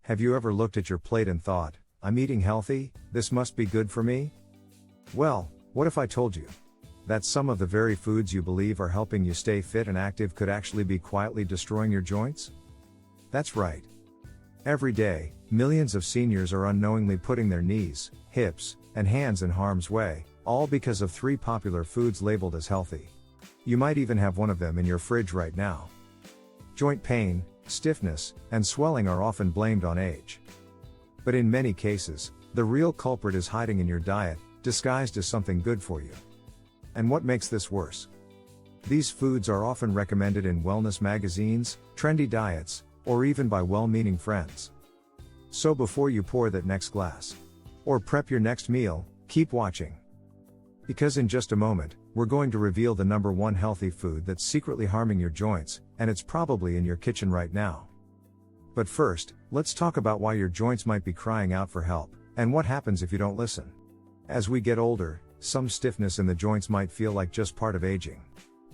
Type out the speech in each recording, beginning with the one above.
Have you ever looked at your plate and thought, I'm eating healthy, this must be good for me? Well, what if I told you that some of the very foods you believe are helping you stay fit and active could actually be quietly destroying your joints? That's right. Every day, millions of seniors are unknowingly putting their knees, hips, and hands in harm's way, all because of 3 popular foods labeled as healthy. You might even have one of them in your fridge right now. Joint pain, stiffness, and swelling are often blamed on age. But in many cases, the real culprit is hiding in your diet, disguised as something good for you. And what makes this worse? These foods are often recommended in wellness magazines, trendy diets, or even by well-meaning friends. So before you pour that next glass, or prep your next meal, keep watching. Because in just a moment, we're going to reveal the number 1 healthy food that's secretly harming your joints, and it's probably in your kitchen right now. But first, let's talk about why your joints might be crying out for help, and what happens if you don't listen. As we get older, some stiffness in the joints might feel like just part of aging.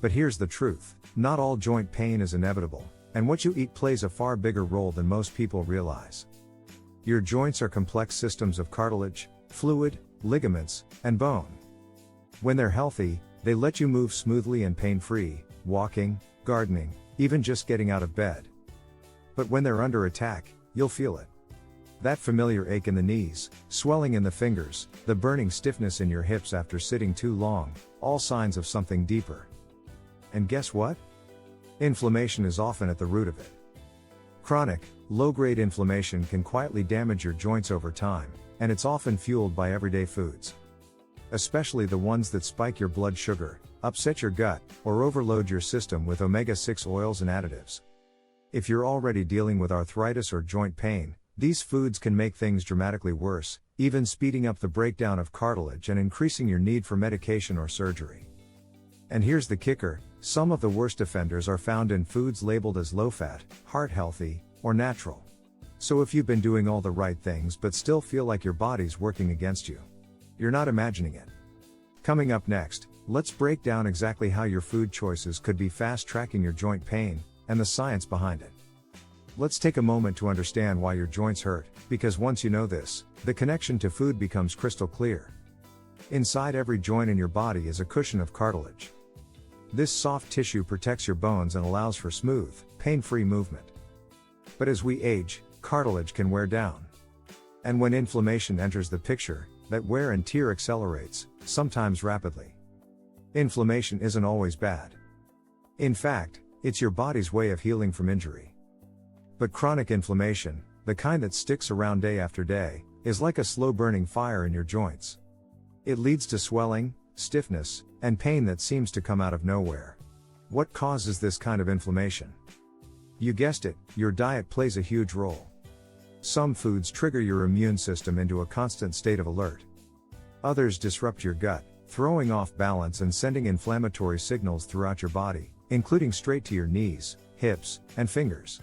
But here's the truth, not all joint pain is inevitable, and what you eat plays a far bigger role than most people realize. Your joints are complex systems of cartilage, fluid, ligaments, and bone. When they're healthy, they let you move smoothly and pain-free, walking, gardening, even just getting out of bed. But when they're under attack, you'll feel it. That familiar ache in the knees, swelling in the fingers, the burning stiffness in your hips after sitting too long, all signs of something deeper. And guess what? Inflammation is often at the root of it. Chronic, low-grade inflammation can quietly damage your joints over time, and it's often fueled by everyday foods. Especially the ones that spike your blood sugar, upset your gut, or overload your system with omega-6 oils and additives. If you're already dealing with arthritis or joint pain, these foods can make things dramatically worse, even speeding up the breakdown of cartilage and increasing your need for medication or surgery. And here's the kicker, some of the worst offenders are found in foods labeled as low-fat, heart-healthy, or natural. So if you've been doing all the right things but still feel like your body's working against you, you're not imagining it. Coming up next, let's break down exactly how your food choices could be fast-tracking your joint pain, and the science behind it. Let's take a moment to understand why your joints hurt, because once you know this, the connection to food becomes crystal clear. Inside every joint in your body is a cushion of cartilage. This soft tissue protects your bones and allows for smooth, pain-free movement. But as we age, cartilage can wear down. And when inflammation enters the picture, that wear and tear accelerates, sometimes rapidly. Inflammation isn't always bad. In fact, it's your body's way of healing from injury. But chronic inflammation, the kind that sticks around day after day, is like a slow-burning fire in your joints. It leads to swelling, stiffness, and pain that seems to come out of nowhere. What causes this kind of inflammation? You guessed it, your diet plays a huge role. Some foods trigger your immune system into a constant state of alert. Others disrupt your gut, throwing off balance and sending inflammatory signals throughout your body, including straight to your knees, hips, and fingers.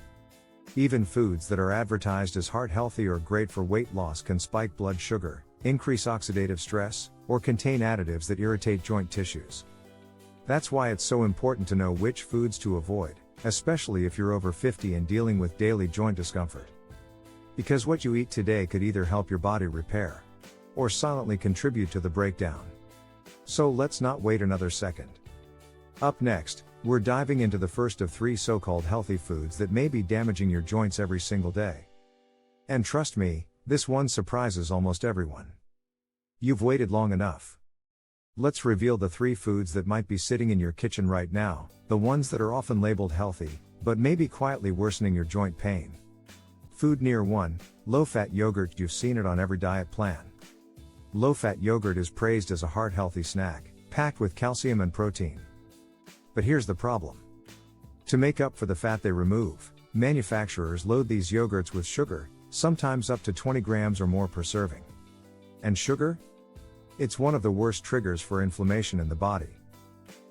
Even foods that are advertised as heart-healthy or great for weight loss can spike blood sugar, increase oxidative stress, or contain additives that irritate joint tissues. That's why it's so important to know which foods to avoid, especially if you're over 50 and dealing with daily joint discomfort. Because what you eat today could either help your body repair, or silently contribute to the breakdown. So let's not wait another second. Up next, we're diving into the first of 3 so-called healthy foods that may be damaging your joints every single day. And trust me, this one surprises almost everyone. You've waited long enough. Let's reveal the 3 foods that might be sitting in your kitchen right now, the ones that are often labeled healthy, but may be quietly worsening your joint pain. Food near 1, low-fat yogurt. You've seen it on every diet plan. Low-fat yogurt is praised as a heart-healthy snack, packed with calcium and protein. But here's the problem. To make up for the fat they remove, manufacturers load these yogurts with sugar, sometimes up to 20 grams or more per serving. And sugar? It's one of the worst triggers for inflammation in the body.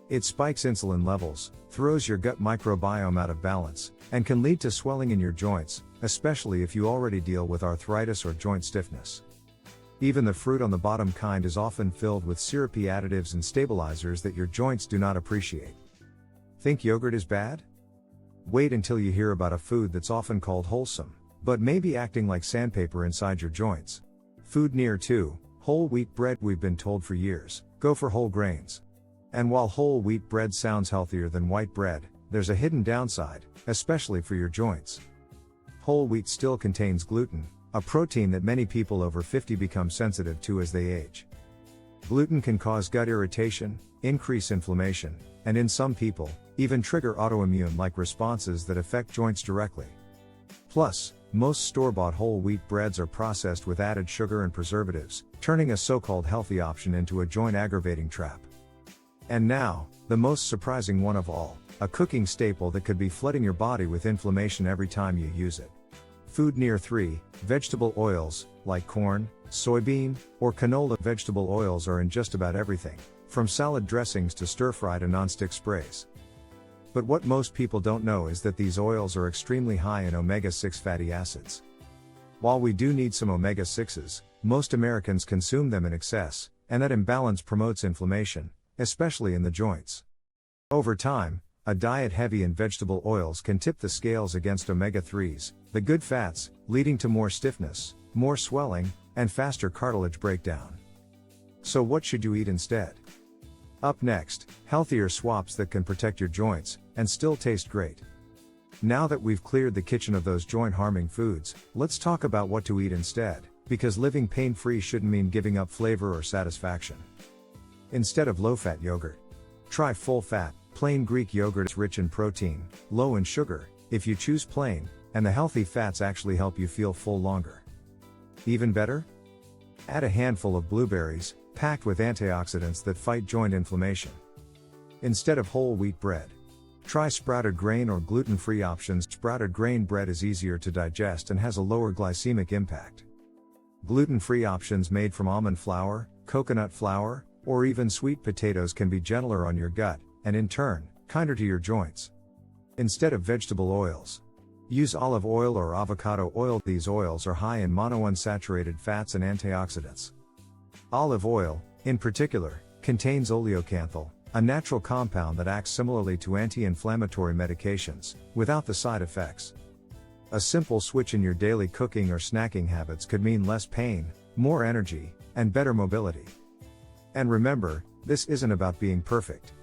It spikes insulin levels, throws your gut microbiome out of balance, and can lead to swelling in your joints, especially if you already deal with arthritis or joint stiffness. Even the fruit on the bottom kind is often filled with syrupy additives and stabilizers that your joints do not appreciate. Think yogurt is bad? Wait until you hear about a food that's often called wholesome, but may be acting like sandpaper inside your joints. Food near 2. Whole wheat bread. We've been told for years, go for whole grains. And while whole wheat bread sounds healthier than white bread, there's a hidden downside, especially for your joints. Whole wheat still contains gluten, a protein that many people over 50 become sensitive to as they age. Gluten can cause gut irritation, increase inflammation, and in some people, even trigger autoimmune-like responses that affect joints directly. Plus, most store-bought whole wheat breads are processed with added sugar and preservatives, turning a so-called healthy option into a joint-aggravating trap. And now, the most surprising one of all, a cooking staple that could be flooding your body with inflammation every time you use it. Food near 3. Vegetable oils, like corn, soybean, or canola. Vegetable oils are in just about everything, from salad dressings to stir-fry to non-stick sprays. But what most people don't know is that these oils are extremely high in omega-6 fatty acids. While we do need some omega-6s, most Americans consume them in excess, and that imbalance promotes inflammation, especially in the joints. Over time, a diet heavy in vegetable oils can tip the scales against omega-3s, the good fats, leading to more stiffness, more swelling, and faster cartilage breakdown. So what should you eat instead? Up next, healthier swaps that can protect your joints, and still taste great. Now that we've cleared the kitchen of those joint-harming foods, let's talk about what to eat instead, because living pain-free shouldn't mean giving up flavor or satisfaction. Instead of low-fat yogurt, try full-fat, plain Greek yogurt. It's rich in protein, low in sugar, if you choose plain, and the healthy fats actually help you feel full longer. Even better? Add a handful of blueberries, packed with antioxidants that fight joint inflammation. Instead of whole wheat bread, try sprouted grain or gluten-free options. Sprouted grain bread is easier to digest and has a lower glycemic impact. Gluten-free options made from almond flour, coconut flour, or even sweet potatoes can be gentler on your gut, and in turn, kinder to your joints. Instead of vegetable oils, use olive oil or avocado oil. These oils are high in monounsaturated fats and antioxidants. Olive oil, in particular, contains oleocanthal, a natural compound that acts similarly to anti-inflammatory medications, without the side effects. A simple switch in your daily cooking or snacking habits could mean less pain, more energy, and better mobility. And remember, this isn't about being perfect.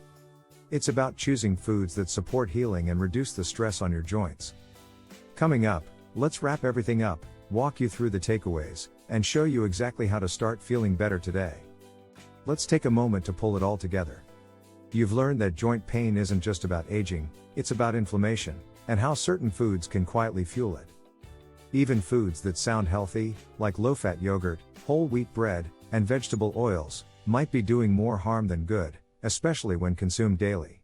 It's about choosing foods that support healing and reduce the stress on your joints. Coming up, let's wrap everything up, walk you through the takeaways, and show you exactly how to start feeling better today. Let's take a moment to pull it all together. You've learned that joint pain isn't just about aging, it's about inflammation, and how certain foods can quietly fuel it. Even foods that sound healthy, like low-fat yogurt, whole wheat bread, and vegetable oils, might be doing more harm than good, especially when consumed daily.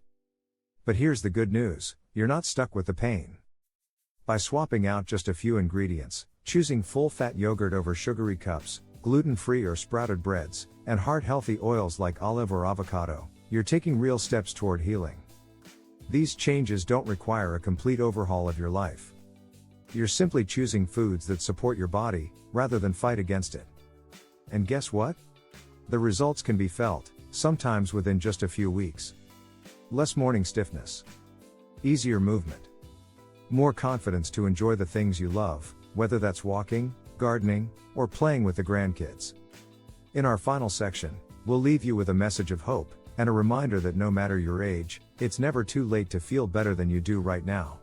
But here's the good news, you're not stuck with the pain. By swapping out just a few ingredients, choosing full-fat yogurt over sugary cups, gluten-free or sprouted breads, and heart-healthy oils like olive or avocado, you're taking real steps toward healing. These changes don't require a complete overhaul of your life. You're simply choosing foods that support your body, rather than fight against it. And guess what? The results can be felt, sometimes within just a few weeks. Less morning stiffness. Easier movement. More confidence to enjoy the things you love, whether that's walking, gardening, or playing with the grandkids. In our final section, we'll leave you with a message of hope, and a reminder that no matter your age, it's never too late to feel better than you do right now.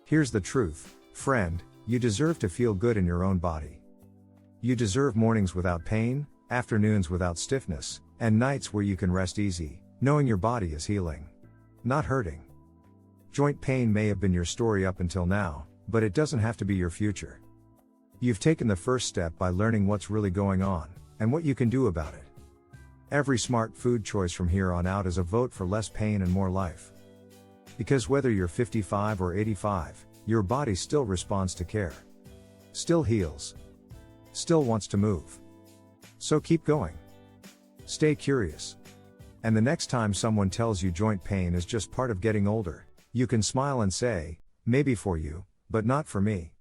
Here's the truth, friend, you deserve to feel good in your own body. You deserve mornings without pain, afternoons without stiffness, and nights where you can rest easy, knowing your body is healing, not hurting. Joint pain may have been your story up until now, but it doesn't have to be your future. You've taken the first step by learning what's really going on, and what you can do about it. Every smart food choice from here on out is a vote for less pain and more life. Because whether you're 55 or 85, your body still responds to care. Still heals. Still wants to move. So keep going. Stay curious. And the next time someone tells you joint pain is just part of getting older, you can smile and say, maybe for you, but not for me.